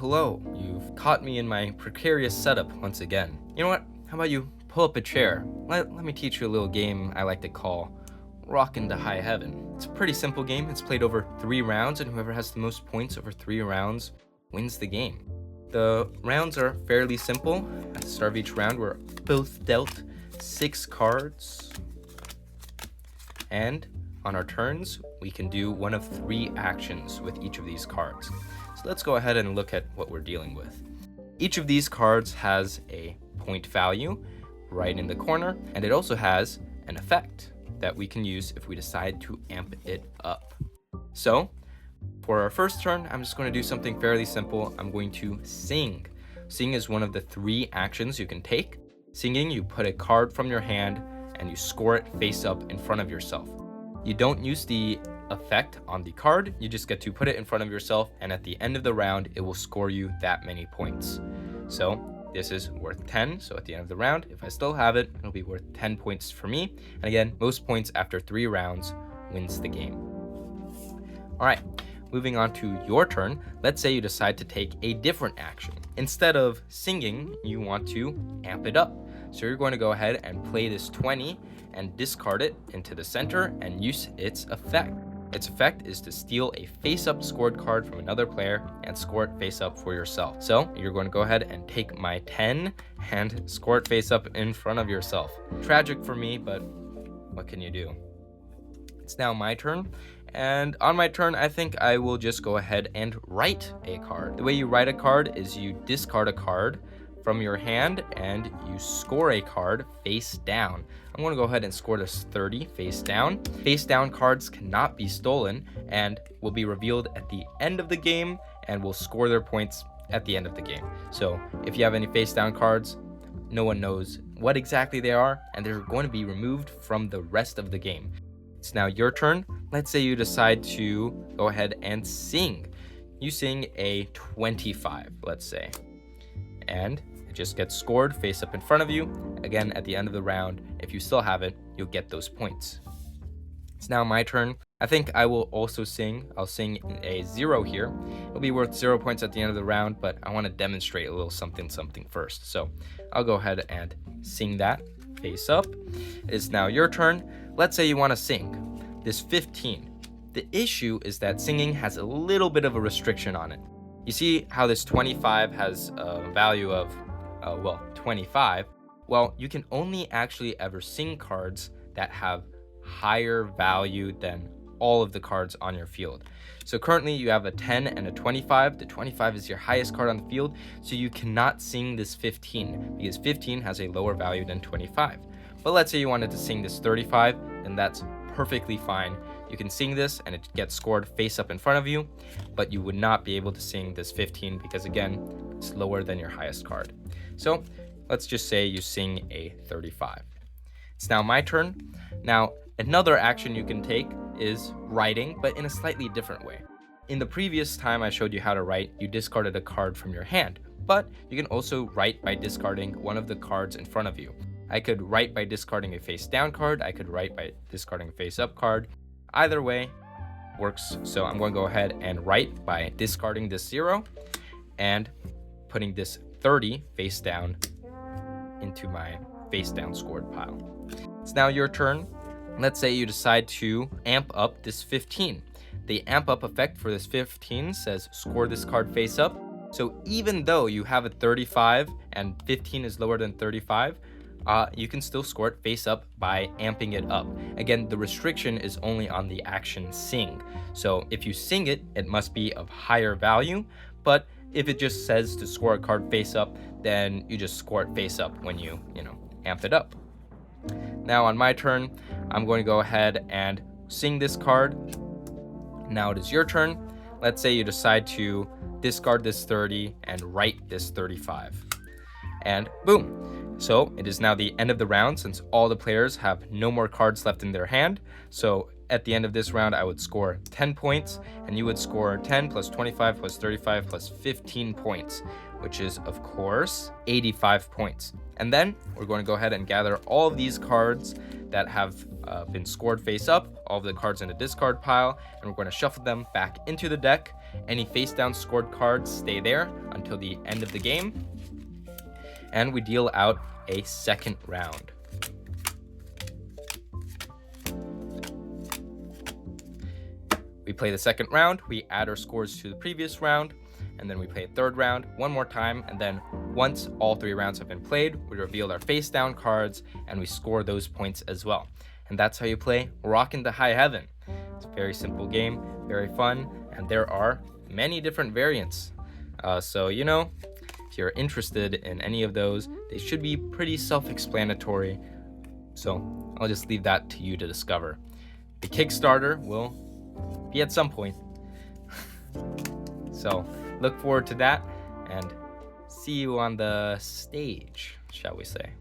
Hello, you've caught me in my precarious setup once again. You know what? How about you pull up a chair? Let me teach you a little game I like to call Rockin to High Heaven. It's a pretty simple game. It's played over 3 rounds, and whoever has the most points over 3 rounds wins the game. The rounds are fairly simple. At the start of each round, we're both dealt 6 cards. And on our turns, we can do one of 3 actions with each of these cards. So let's go ahead and look at what we're dealing with. Each of these cards has a point value right in the corner, and it also has an effect that we can use if we decide to amp it up. So for our first turn, I'm just going to do something fairly simple. I'm going to sing. Sing is one of the 3 actions you can take. Singing, you put a card from your hand and you score it face up in front of yourself. You don't use the effect on the card, you just get to put it in front of yourself, and at the end of the round it will score you that many points. So this is worth 10, so at the end of the round, if I still have it, it'll be worth 10 points for me. And again, most points after 3 rounds wins the game. Alright, moving on to your turn. Let's say you decide to take a different action. Instead of singing, you want to amp it up. So you're going to go ahead and play this 20 and discard it into the center and use its effect. Its effect is to steal a face-up scored card from another player and score it face-up for yourself. So you're going to go ahead and take my 10 and score it face-up in front of yourself. Tragic for me, but what can you do? It's now my turn, and on my turn, I think I will just go ahead and write a card. The way you write a card is you discard a card from your hand and you score a card face down. I'm going to go ahead and score this 30 face down. Face down cards cannot be stolen and will be revealed at the end of the game and will score their points at the end of the game. So if you have any face down cards, no one knows what exactly they are, and they're going to be removed from the rest of the game. It's now your turn. Let's say you decide to go ahead and sing. You sing a 25, let's say, and it just gets scored face up in front of you. Again, at the end of the round, if you still have it, you'll get those points. It's now my turn. I think I will also sing. I'll sing a 0 here. It'll be worth 0 points at the end of the round, but I want to demonstrate a little something first. So I'll go ahead and sing that face up. It is now your turn. Let's say you want to sing this 15. The issue is that singing has a little bit of a restriction on it. You see how this 25 has a value of 25. Well, you can only actually ever sing cards that have higher value than all of the cards on your field. So currently you have a 10 and a 25. The 25 is your highest card on the field, so you cannot sing this 15 because 15 has a lower value than 25. But let's say you wanted to sing this 35, then that's perfectly fine. You can sing this and it gets scored face up in front of you, but you would not be able to sing this 15 because again, it's lower than your highest card. So let's just say you sing a 35. It's now my turn. Now, another action you can take is writing, but in a slightly different way. In the previous time I showed you how to write, you discarded a card from your hand, but you can also write by discarding one of the cards in front of you. I could write by discarding a face down card. I could write by discarding a face up card. Either way works. So I'm going to go ahead and write by discarding this 0 and putting this 30 face down into my face down scored pile. It's now your turn. Let's say you decide to amp up this 15. The amp up effect for this 15 says score this card face up. So even though you have a 35 and 15 is lower than 35, you can still score it face up by amping it up. Again, the restriction is only on the action sing. So if you sing it, it must be of higher value. But if it just says to score a card face up, then you just score it face up when you amp it up. Now on my turn, I'm going to go ahead and sing this card. Now it is your turn. Let's say you decide to discard this 30 and write this 35. And boom. So it is now the end of the round since all the players have no more cards left in their hand. So at the end of this round, I would score 10 points and you would score 10 plus 25 plus 35 plus 15 points, which is of course 85 points. And then we're going to go ahead and gather all of these cards that have been scored face up, all of the cards in the discard pile, and we're going to shuffle them back into the deck. Any face down scored cards stay there until the end of the game, and we deal out a second round. We play the second round, we add our scores to the previous round, and then we play a third round one more time, and then once all 3 rounds have been played, we reveal our face down cards and we score those points as well. And that's how you play Rockin' to High Heaven. It's a very simple game, very fun, and there are many different variants. So if you're interested in any of those, they should be pretty self-explanatory. So I'll just leave that to you to discover. The Kickstarter will be at some point. So look forward to that and see you on the stage, shall we say.